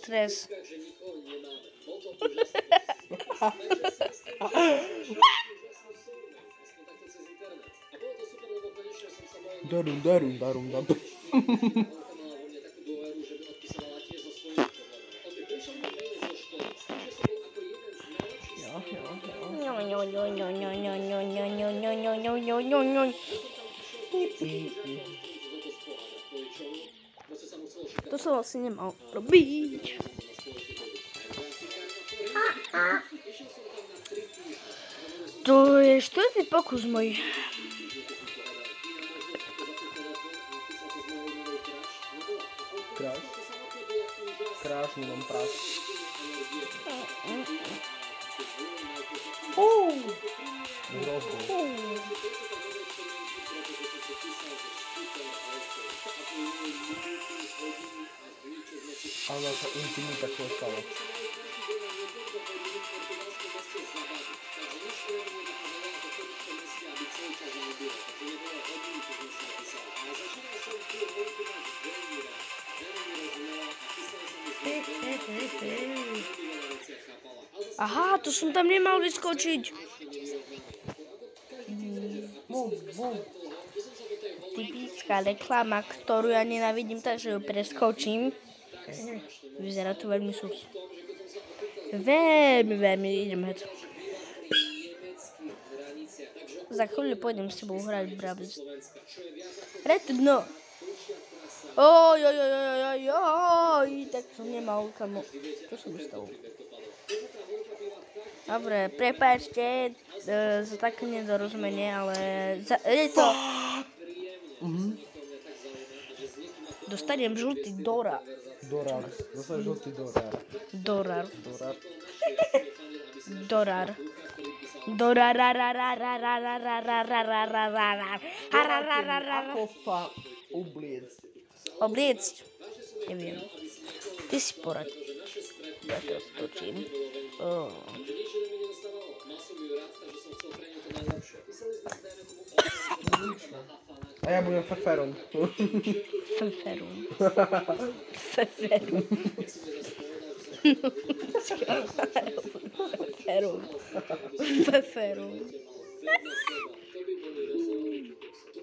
stres. Darum. To som vlastne nemal robiť. To je štvrtý pokus môj. Kráš, nemám prác. Ale naša intimita klesala. Aha, to som tam nemal vyskočiť. Typická reklama, ktorú ja nenávidím, takže ju preskočím. Vyzerá to veľmi sus. Veľmi idem hed. Za chvíľu pôjdem s tebou hrať Brawl. Red dno. Oj, tak som nemal kamo. Čo som stalo? Dobre, prepáčte za také nedorozumenie, ale je to... Dostanem žltý dorár. Zase žltý dorár. Dorár. Ako sa obliecť? Neviem. Ty si porad. Ja to stočím. A ja budem feferom. Feferum.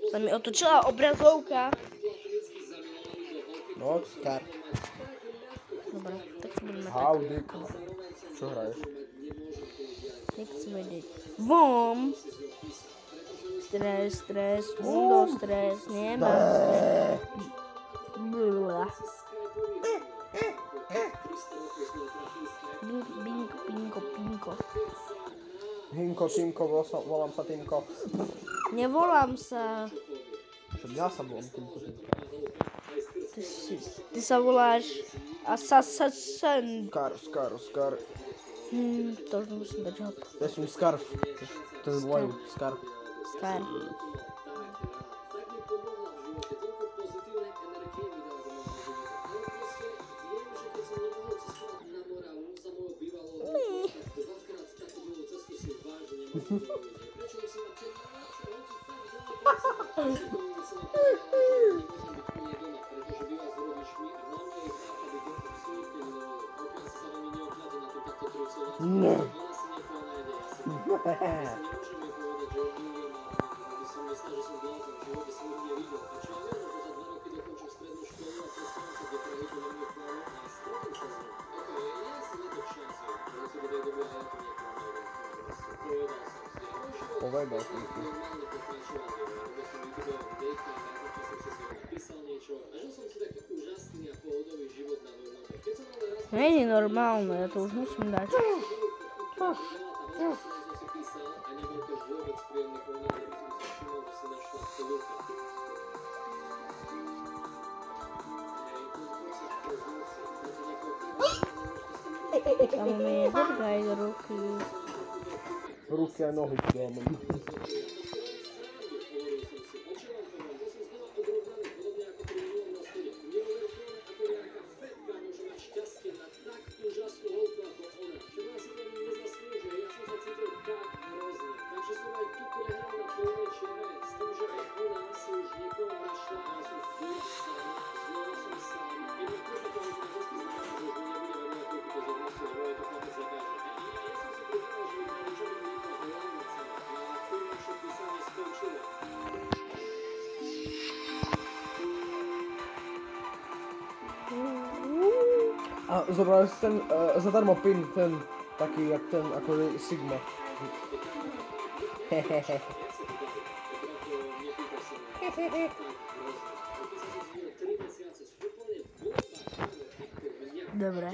Sa mi otočila obrazovka. No, Scar. Dobre, tak si budeme Howdy. Čo hraješ? Nechci vedieť. Vom. Stres. Undo stres. Nemám stres. Blablabla. Pinko. Hinko, Timko, volám sa Timko. Nevolám sa. Však ja sa volám Timko. Ty sa voláš Assassin. Scar. To už musím dať hop. Ja som Scarf. To je volajú Scar. Scar. No. Povedal som ti. Není normálne, ja to už musím dať. Tam mi drgaj ruky. Ruky a nohy ti dávam. A zobrali si ten zadarmo pin, ten taký, jak ten, ako je Sigma. Hehehe. Dobre.